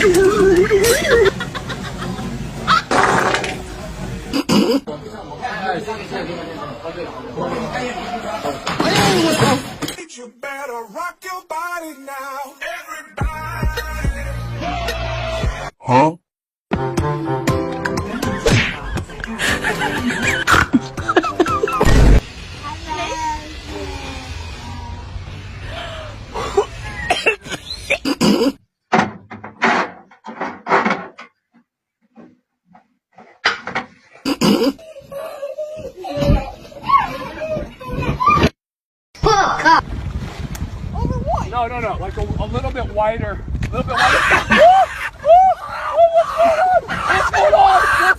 You better rock your body now, everybody. Huh? No, no, no. Like a little bit wider. A little bit wider. What's going on? What's going on?